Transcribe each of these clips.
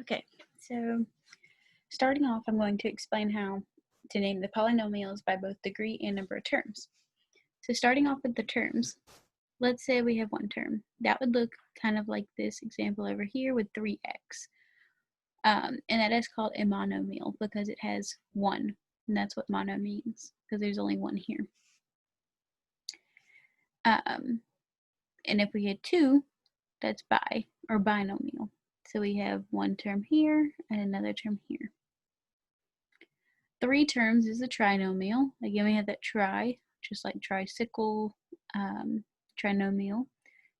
Okay, so starting off, I'm going to explain how to name the polynomials by both degree and number of terms. So starting off with the terms, let's say we have one term. That would look kind of like this example over here with 3x. And that is called a monomial because it has one, and that's what mono means, because there's only one here. And if we had two, that's bi, or binomial. So we have one term here and another term here. 3 terms is a trinomial. Again, we have that tri, just like tricycle, trinomial.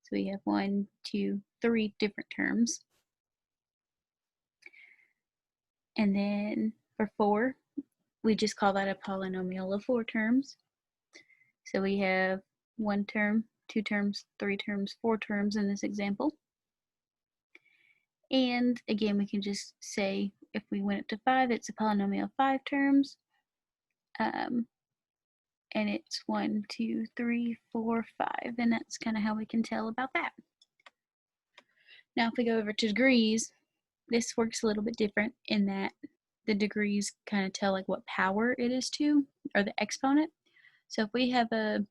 So we have 1, 2, 3 different terms. And then for 4, we just call that a polynomial of 4 terms. So we have 1 term, 2 terms, 3 terms, 4 terms in this example. And again, we can just say if we went up to 5, it's a polynomial of 5 terms. And it's 1, 2, 3, 4, 5, and that's kind of how we can tell about that. Now, if we go over to degrees, this works a little bit different in that the degrees kind of tell like what power it is to, or the exponent. So if we have a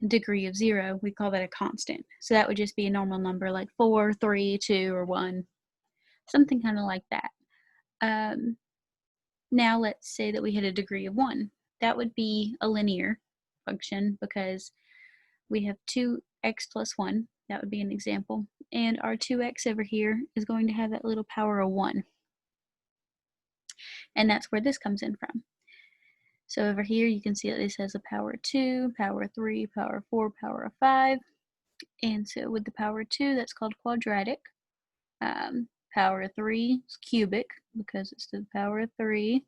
degree of 0, we call that a constant. So that would just be a normal number like 4, 3, 2, or 1, something kind of like that. Now let's say that we had a degree of 1. That would be a linear function because we have 2x plus 1. That would be an example. And our 2x over here is going to have that little power of 1. And that's where this comes in from. So over here you can see that this has a power of 2, power of 3, power of 4, power of 5. And so with the power of 2, that's called quadratic. Power of 3 is cubic because it's to the power of 3.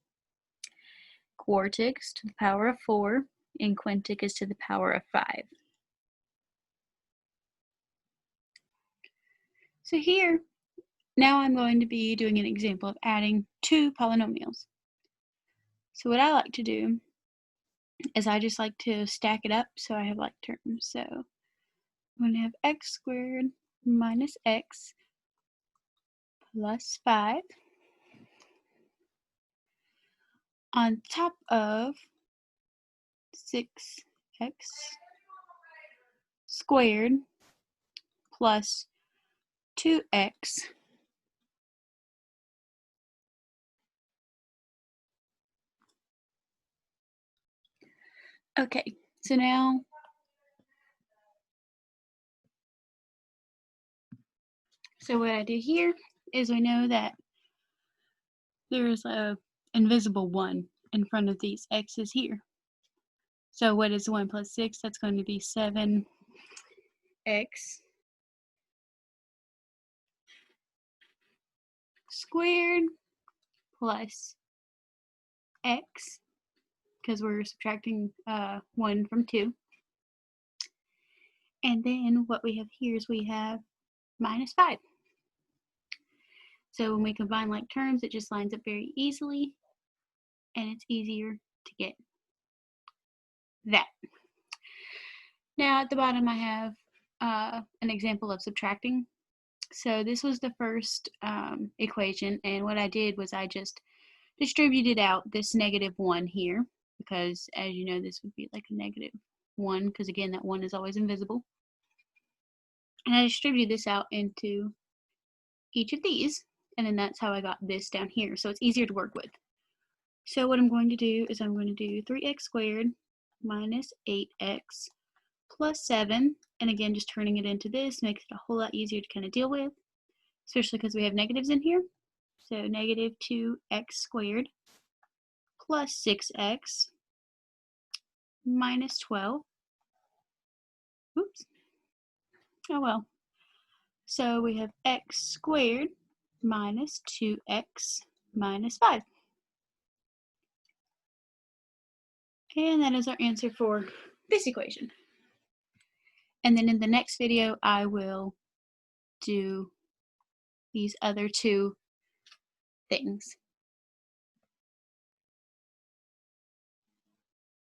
Quartic is to the power of 4, and quintic is to the power of 5. So here, now I'm going to be doing an example of adding 2 polynomials. So what I like to do is I just like to stack it up so I have like terms. So I'm going to have x squared minus x plus 5 on top of 6x squared plus 2x Okay, so now what I do here is we know that there's a invisible 1 in front of these x's here. So what is 1 plus 6? That's going to be 7x squared plus x, because we're subtracting 1 from 2. And then what we have here is we have minus 5. So when we combine like terms, it just lines up very easily, and it's easier to get that. Now at the bottom I have an example of subtracting. So this was the first equation, and what I did was I just distributed out this negative 1 here, because as you know this would be like a negative 1, because again that 1 is always invisible. And I distributed this out into each of these, and then that's how I got this down here, so it's easier to work with. So what I'm going to do is I'm going to do 3x squared minus 8x plus 7, and again just turning it into this makes it a whole lot easier to kind of deal with, especially because we have negatives in here. So negative 2x squared plus 6x minus 12. Oops. Oh well. So we have x squared minus 2x minus 5. And that is our answer for this equation. And then in the next video, I will do these other 2 things.